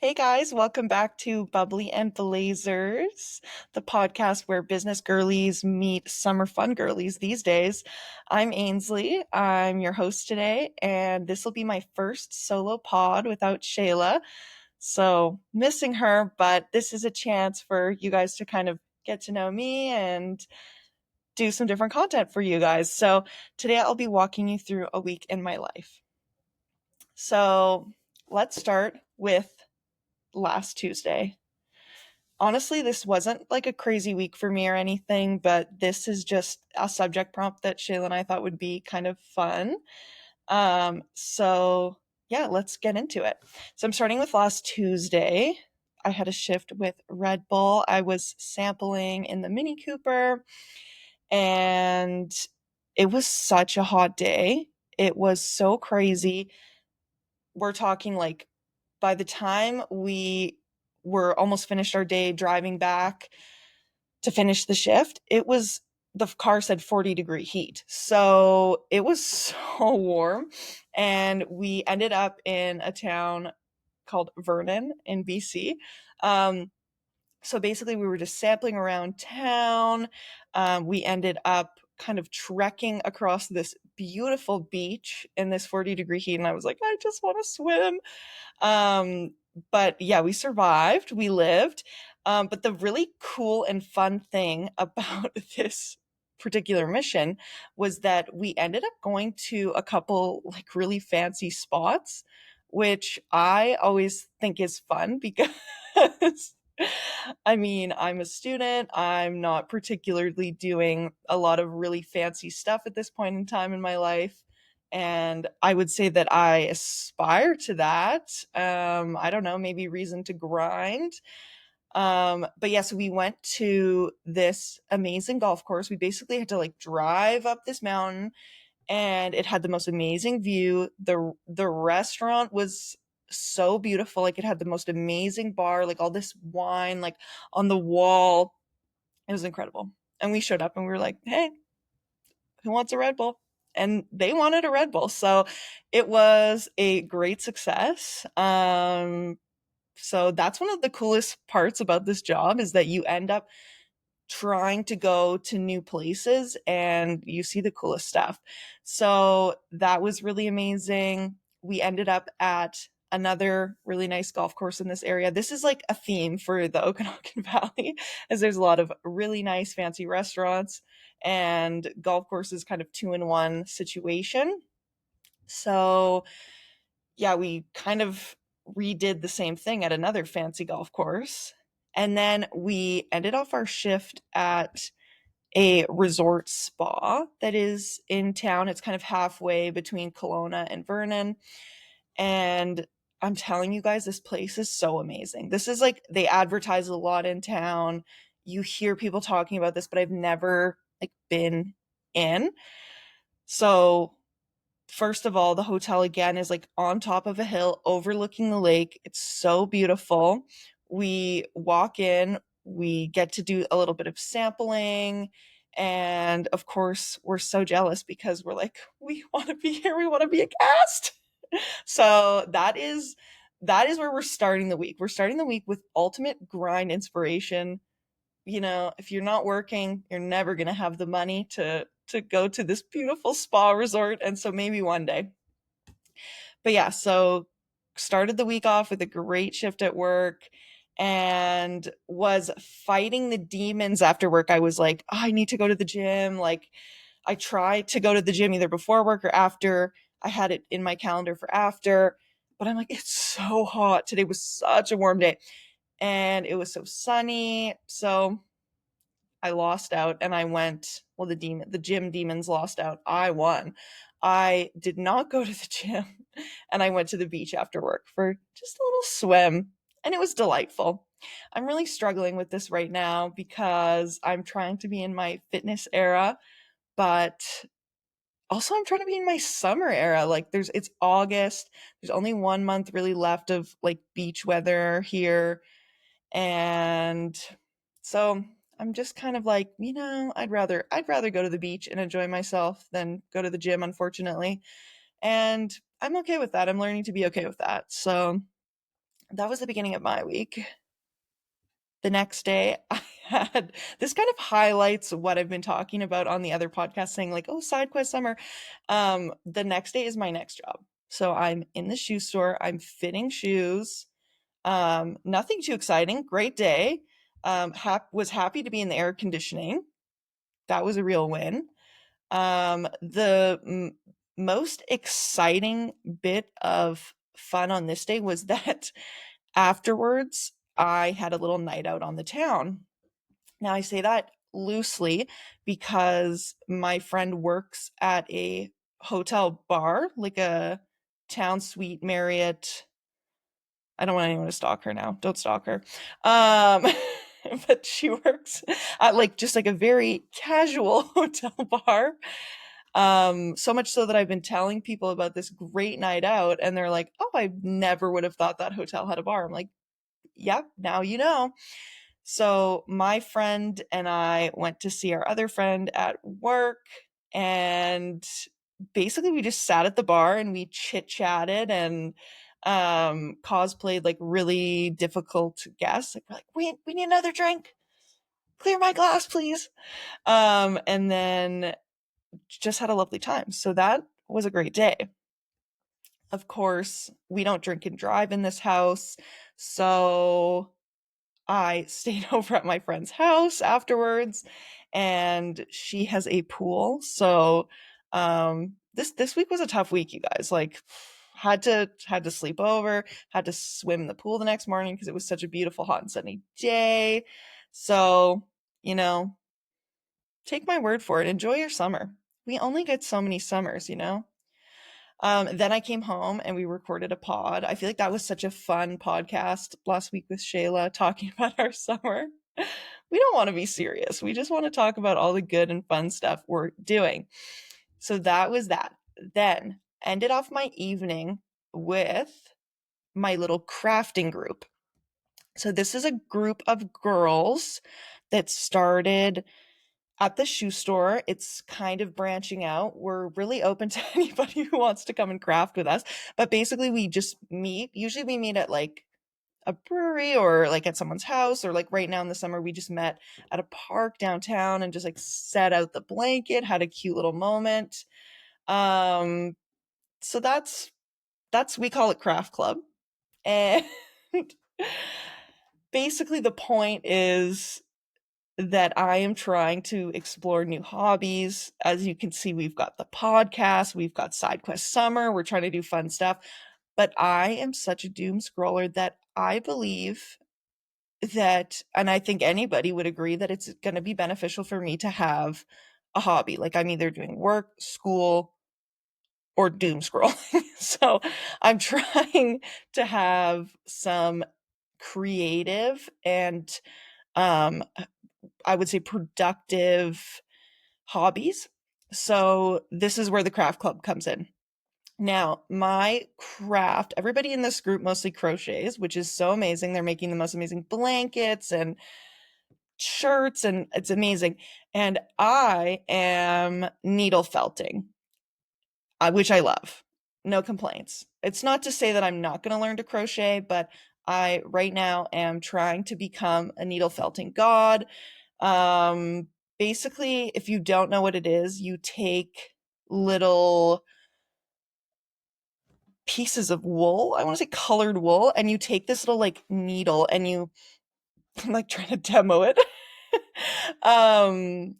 Hey guys, welcome back to Bubbly and Blazers, the podcast where business girlies meet summer fun girlies these days. I'm Ainsley. I'm your host today, and this will be my first solo pod without Shayla. So, missing her, but this is a chance for you guys to kind of get to know me and do some different content for you guys. So, today I'll be walking you through a week in my life. So, let's start with last Tuesday. Honestly, this wasn't like a crazy week for me or anything, but this is just a subject prompt that Shayla and I thought would be kind of fun. So yeah, let's get into it. So I'm starting with last Tuesday. I had a shift with Red Bull. I was sampling in the Mini Cooper, and it was such a hot day. It was so crazy. We're talking like by the time we were almost finished our day driving back to finish the shift, the car said 40-degree heat. So it was so warm. And we ended up in a town called Vernon in BC. So basically, we were just sampling around town. We ended up kind of trekking across this beautiful beach in this 40-degree heat. And I was like, I just want to swim. But yeah, we survived, we lived. But the really cool and fun thing about this particular mission was that we ended up going to a couple like really fancy spots, which I always think is fun because I mean, I'm a student. I'm not particularly doing a lot of really fancy stuff at this point in time in my life. And I would say that I aspire to that. I don't know, maybe reason to grind. But yeah, so we went to this amazing golf course. We basically had to like drive up this mountain, and it had the most amazing view. The restaurant was so beautiful. Like it had the most amazing bar, like all this wine like on the wall. It was incredible. And we showed up and we were like, "Hey, who wants a Red Bull?" And they wanted a Red Bull. So it was a great success. So that's one of the coolest parts about this job is that you end up trying to go to new places and you see the coolest stuff. So that was really amazing. We ended up at another really nice golf course in this area. This is like a theme for the Okanagan Valley, as there's a lot of really nice fancy restaurants and golf courses, kind of two in one situation. So yeah, we kind of redid the same thing at another fancy golf course. And then we ended off our shift at a resort spa that is in town. It's kind of halfway between Kelowna and Vernon. And I'm telling you guys, this place is so amazing. This is like, they advertise a lot in town. You hear people talking about this, but I've never like been in. So first of all, the hotel again is like on top of a hill overlooking the lake. It's so beautiful. We walk in, we get to do a little bit of sampling. And of course, we're so jealous because we're like, we want to be here. We want to be a guest. So that is where we're starting the week. We're starting the week with ultimate grind inspiration. If you're not working, you're never going to have the money to go to this beautiful spa resort, and so maybe one day. But yeah, so started the week off with a great shift at work and was fighting the demons after work. I was like, oh, I need to go to the gym. Like I try to go to the gym either before work or after. I had it in my calendar for after, but I'm like, it's so hot. Today was such a warm day and it was so sunny. So I lost out and I went, well, the gym demons lost out. I won. I did not go to the gym and I went to the beach after work for just a little swim, and it was delightful. I'm really struggling with this right now because I'm trying to be in my fitness era, but also I'm trying to be in my summer era. Like it's August. There's only 1 month really left of like beach weather here, and so I'm just kind of like, I'd rather go to the beach and enjoy myself than go to the gym, unfortunately. And I'm okay with that. I'm learning to be okay with that. So that was the beginning of my week. The next day, I had this kind of highlights what I've been talking about on the other podcast, saying like, oh, side quest summer. The next day is my next job. So I'm in the shoe store, I'm fitting shoes. Nothing too exciting. Great day. Was happy to be in the air conditioning. That was a real win. The most exciting bit of fun on this day was that afterwards, I had a little night out on the town. Now, I say that loosely because my friend works at a hotel bar, like a town suite Marriott. I don't want anyone to stalk her now. Don't stalk her. Um, but she works at like just like a very casual hotel bar. So much so that I've been telling people about this great night out, and they're like, "Oh, I never would have thought that hotel had a bar." I'm like, "Yep, now you know." So my friend and I went to see our other friend at work, and basically we just sat at the bar and we chit chatted and cosplayed like really difficult guests. Like we're like, we need another drink. Clear my glass, please. And then just had a lovely time. So that was a great day. Of course, we don't drink and drive in this house. So I stayed over at my friend's house afterwards, and she has a pool. So this week was a tough week, you guys. Like had to sleep over, had to swim in the pool the next morning because it was such a beautiful hot and sunny day. So, you know, take my word for it. Enjoy your summer. We only get so many summers, you know? Then I came home and we recorded a pod. I feel like that was such a fun podcast last week with Shayla talking about our summer. We don't want to be serious. We just want to talk about all the good and fun stuff we're doing. So that was that. Then ended off my evening with my little crafting group. So this is a group of girls that started at the shoe store. It's kind of branching out. We're really open to anybody who wants to come and craft with us. But basically, we just meet. Usually, we meet at like a brewery or like at someone's house, or like right now in the summer, we just met at a park downtown and just like set out the blanket, had a cute little moment. So that's we call it craft club. And basically, the point is that I am trying to explore new hobbies. As you can see, we've got the podcast, we've got Side Quest Summer, we're trying to do fun stuff. But I am such a doom scroller that I believe that, and I think anybody would agree, that it's going to be beneficial for me to have a hobby. Like I'm either doing work, school, or doom scrolling. So I'm trying to have some creative and um I would say productive hobbies. So this is where the craft club comes in. Now, my craft, everybody in this group mostly crochets, which is so amazing. They're making the most amazing blankets and shirts, and it's amazing. And I am needle felting, which I love. No complaints. It's not to say that I'm not going to learn to crochet, but I right now am trying to become a needle felting god. Um, Basically, if you don't know what it is, you take little pieces of wool. I want to say colored wool, and you take this little like needle and you I'm like trying to demo it. um,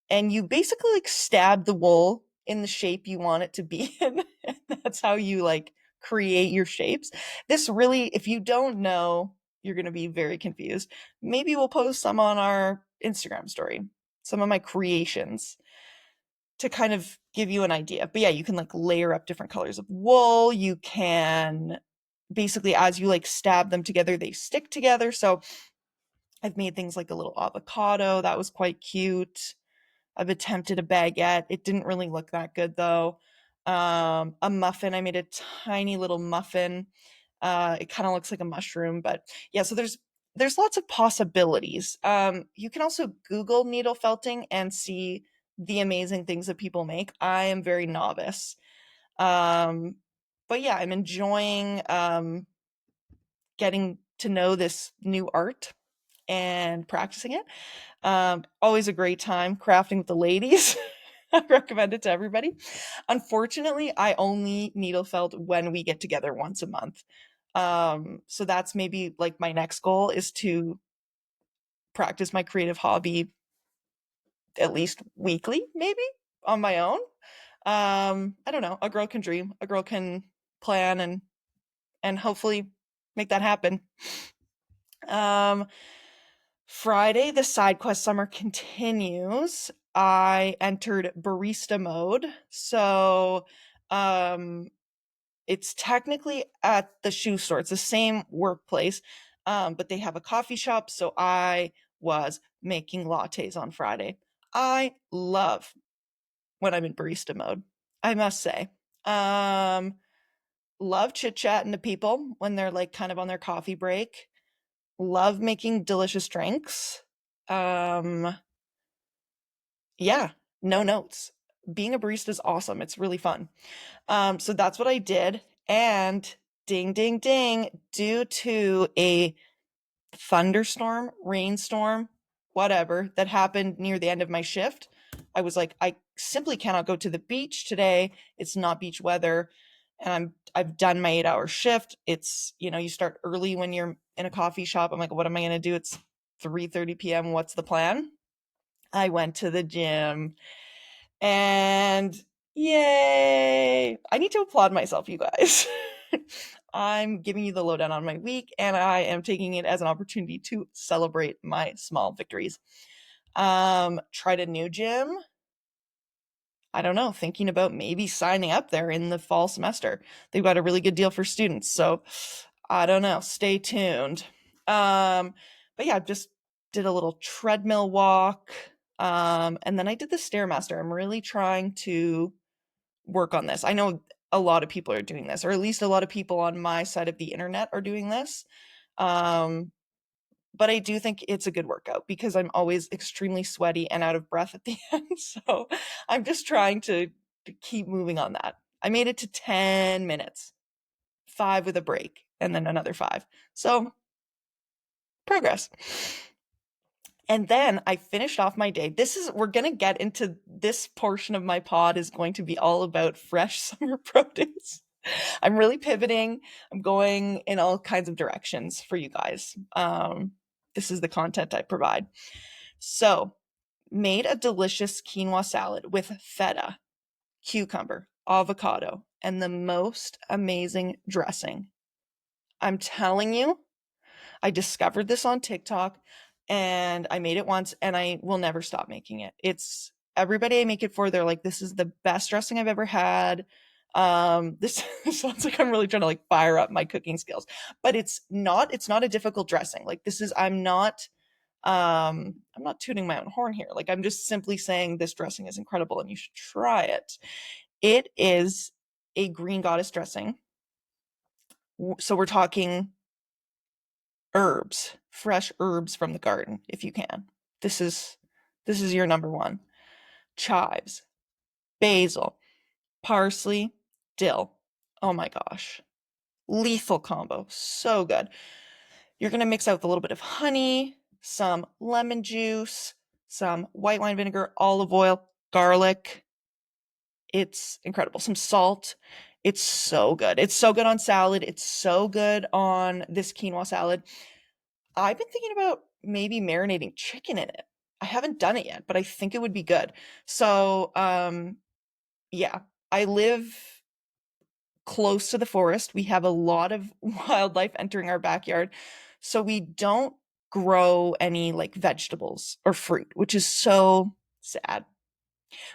and you basically like stab the wool in the shape you want it to be in. And that's how you like create your shapes. This really, if you don't know, you're going to be very confused. Maybe we'll post some on our Instagram story, some of my creations to kind of give you an idea. But yeah, you can like layer up different colors of wool. You can basically, as you like stab them together, they stick together. So I've made things like a little avocado that was quite cute. I've attempted a baguette. It didn't really look that good though. A muffin. I made a tiny little muffin. It kind of looks like a mushroom, but yeah. So there's lots of possibilities. You can also Google needle felting and see the amazing things that people make. I am very novice, but yeah, I'm enjoying getting to know this new art and practicing it. Always a great time crafting with the ladies. I recommend it to everybody. Unfortunately, I only needle felt when we get together once a month. So that's maybe like my next goal is to practice my creative hobby at least weekly, maybe on my own. I don't know. A girl can dream. A girl can plan and hopefully make that happen. Um, Friday, the side quest summer continues. I entered barista mode. So, um, it's technically at the shoe store. It's the same workplace, but they have a coffee shop. So I was making lattes on Friday. I love when I'm in barista mode, I must say. Um, Love chit chatting to people when they're like kind of on their coffee break. Love making delicious drinks. Um, yeah, no notes. Being a barista is awesome. It's really fun. So that's what I did. And ding, ding, ding, due to a thunderstorm, rainstorm, whatever that happened near the end of my shift, I was like, I simply cannot go to the beach today. It's not beach weather. And I've done my 8-hour shift. It's, you start early when you're in a coffee shop. I'm like, what am I gonna do? It's 3:30 p.m. What's the plan? I went to the gym and yay! I need to applaud myself, you guys. I'm giving you the lowdown on my week, and I am taking it as an opportunity to celebrate my small victories. Tried a new gym. I don't know, thinking about maybe signing up there in the fall semester. They've got a really good deal for students, so I don't know. Stay tuned. But yeah, just did a little treadmill walk. And then I did the Stairmaster. I'm really trying to work on this. I know a lot of people are doing this, or at least a lot of people on my side of the internet are doing this. Um, but I do think it's a good workout because I'm always extremely sweaty and out of breath at the end. So I'm just trying to keep moving on that. I made it to 10 minutes, 5 with a break, and then another 5. So progress. And then I finished off my day. We're going to get into this portion of my pod is going to be all about fresh summer produce. I'm really pivoting. I'm going in all kinds of directions for you guys. This is the content I provide. So, made a delicious quinoa salad with feta, cucumber, avocado, and the most amazing dressing. I'm telling you, I discovered this on TikTok and I made it once and I will never stop making it. It's everybody I make it for, they're like, this is the best dressing I've ever had. This sounds like I'm really trying to like fire up my cooking skills, but it's not a difficult dressing. Like this is, I'm not tooting my own horn here. Like I'm just simply saying this dressing is incredible and you should try it. It is a green goddess dressing. So we're talking herbs, fresh herbs from the garden if you can. This is this is your number one. Chives, basil, parsley, dill. Oh my gosh. Lethal combo. So good. You're going to mix out with a little bit of honey, some lemon juice, some white wine vinegar, olive oil, garlic. It's incredible. Some salt. It's so good. It's so good on salad. It's so good on this quinoa salad. I've been thinking about maybe marinating chicken in it. I haven't done it yet, but I think it would be good. So, yeah, I live close to the forest. We have a lot of wildlife entering our backyard. So we don't grow any like vegetables or fruit, which is so sad.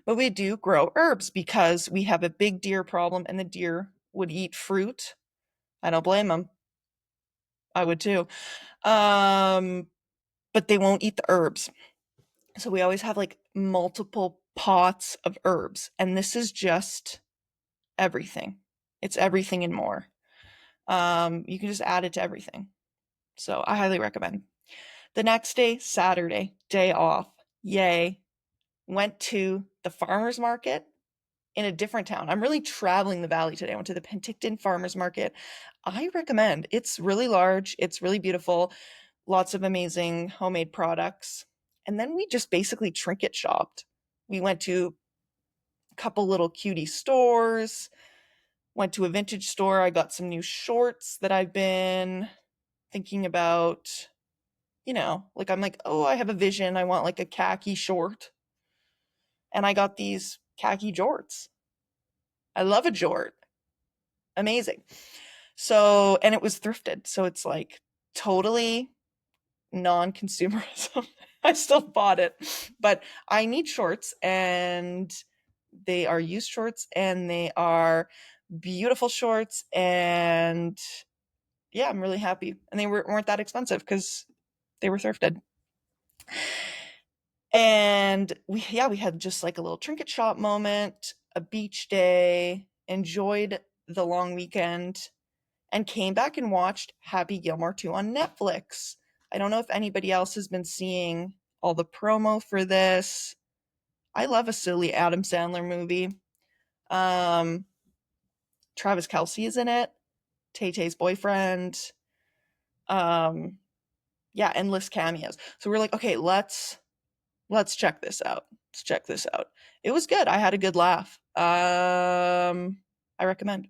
But we do grow herbs because we have a big deer problem and the deer would eat fruit. I don't blame them. I would too. Um, but they won't eat the herbs. So we always have like multiple pots of herbs. And this is just everything. It's everything and more. You can just add it to everything. So I highly recommend. The next day, Saturday, day off. Yay. Went to the farmer's market in a different town. I'm really traveling the valley today. I went to the Penticton Farmers Market. I recommend. It's really large, it's really beautiful, lots of amazing homemade products. And then we just basically trinket shopped. We went to a couple little cutie stores, went to a vintage store. I got some new shorts that I've been thinking about. Like I'm like, oh, I have a vision. I want like a khaki short. And I got these khaki jorts. I love a jort. Amazing. So, and it was thrifted. So it's like totally non-consumerism. I still bought it, but I need shorts, and they are used shorts, and they are beautiful shorts, and yeah, I'm really happy. And they weren't that expensive because they were thrifted. And we had just like a little trinket shop moment, a beach day, enjoyed the long weekend, and came back and watched Happy Gilmore 2 on Netflix. I don't know if anybody else has been seeing all the promo for this. I love a silly Adam Sandler movie. Travis Kelce is in it, Tay-Tay's boyfriend. Yeah, endless cameos. So we're like, okay, let's check this out. Let's check this out. It was good. I had a good laugh. I recommend.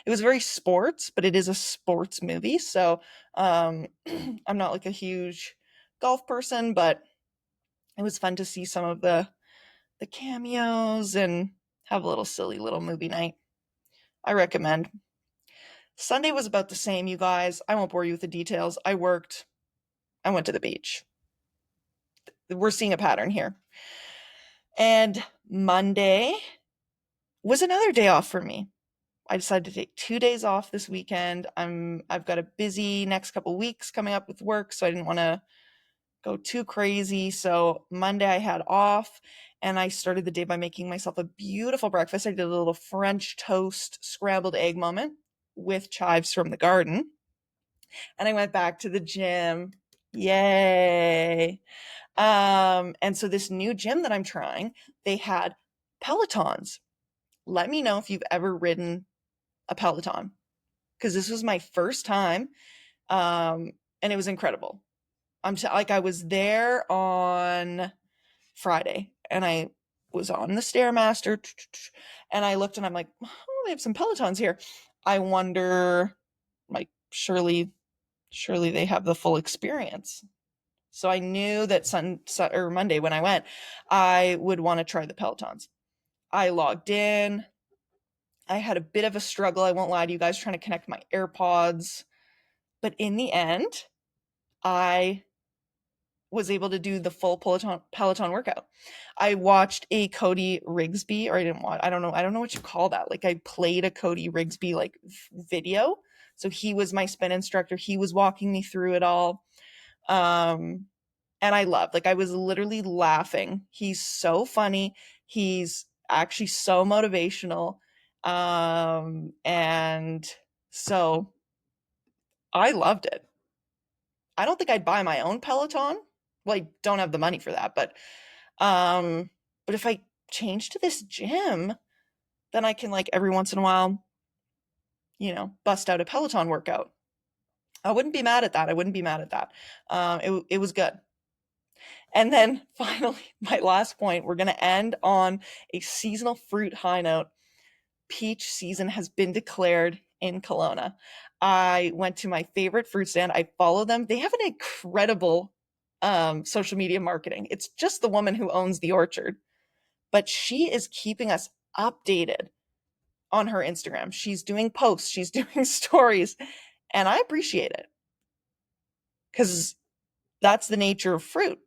It was very sports, but it is a sports movie. So I'm not like a huge golf person, but it was fun to see some of the cameos and have a little silly little movie night. I recommend. Sunday was about the same, you guys. I won't bore you with the details. I worked. I went to the beach. We're seeing a pattern here. And Monday was another day off for me. I decided to take 2 days off this weekend. I've got a busy next couple weeks coming up with work, so I didn't want to go too crazy. So Monday I had off, and I started the day by making myself a beautiful breakfast. I did a little French toast scrambled egg moment with chives from the garden. And I went back to the gym. Yay. And so this new gym that I'm trying, they had Pelotons. Let me know if you've ever ridden a Peloton, because this was my first time, and it was incredible. I was there on Friday, and I was on the Stairmaster, and I looked, and I'm like, oh, they have some Pelotons here. I wonder, like, surely they have the full experience. So I knew that or Monday when I went, I would want to try the Pelotons. I logged in. I had a bit of a struggle, I won't lie to you guys, trying to connect my AirPods. But in the end, I was able to do the full Peloton workout. I watched a Cody Rigsby, or I didn't watch, I don't know what you call that. Like, I played a Cody Rigsby like video. So he was my spin instructor. He was walking me through it all. And I loved, like, I was literally laughing. He's so funny. He's actually so motivational. And so I loved it. I don't think I'd buy my own Peloton. Well, I don't have the money for that, but if I change to this gym, then I can, like, every once in a while, bust out a Peloton workout. I wouldn't be mad at that. It was good. And then finally, my last point, we're going to end on a seasonal fruit high note. Peach season has been declared in Kelowna. I went to my favorite fruit stand. I follow them. They have an incredible social media marketing. It's just the woman who owns the orchard, but she is keeping us updated on her Instagram. She's doing posts, she's doing stories, and I appreciate it, because that's the nature of fruit.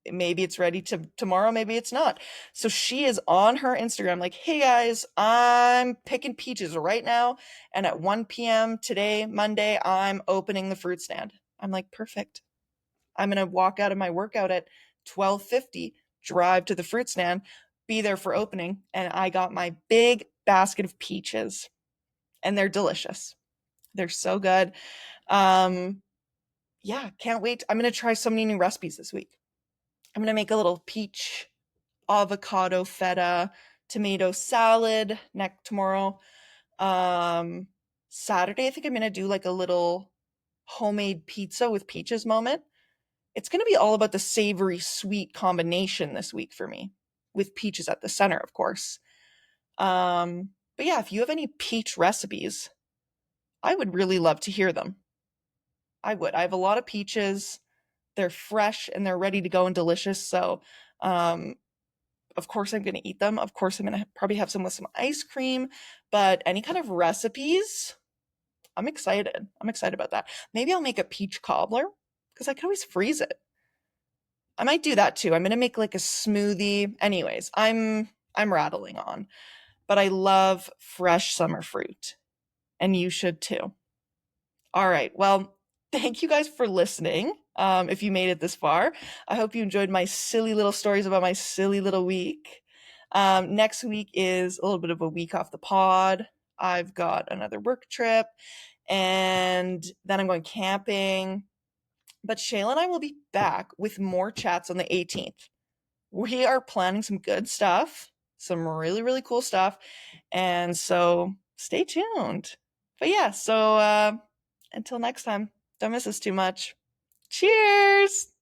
Maybe it's ready to tomorrow, maybe it's not. So she is on her Instagram like, hey guys, I'm picking peaches right now, and at 1 p.m. today, Monday, I'm opening the fruit stand. I'm like, perfect. I'm going to walk out of my workout at 12:50, drive to the fruit stand, be there for opening, and I got my big basket of peaches, and they're delicious. They're so good. Yeah, can't wait. I'm going to try so many new recipes this week. I'm going to make a little peach avocado feta tomato salad next tomorrow. Um, Saturday, I think I'm gonna do like a little homemade pizza with peaches moment. It's gonna be all about the savory sweet combination this week for me, with peaches at the center, of course. But yeah, if you have any peach recipes, I would really love to hear them. I would. I have a lot of peaches. They're fresh and they're ready to go and delicious. So, um, of course, I'm going to eat them. Of course, I'm going to probably have some with some ice cream. But any kind of recipes, I'm excited. I'm excited about that. Maybe I'll make a peach cobbler because I can always freeze it. I might do that too. I'm going to make like a smoothie. Anyways, I'm rattling on, but I love fresh summer fruit, and you should too. All right. Well, thank you guys for listening. If you made it this far, I hope you enjoyed my silly little stories about my silly little week. Next week is a little bit of a week off the pod. I've got another work trip, and then I'm going camping. But Shayla and I will be back with more chats on the 18th. We are planning some good stuff, some really, really cool stuff. And so stay tuned. But yeah, so until next time, don't miss us too much. Cheers!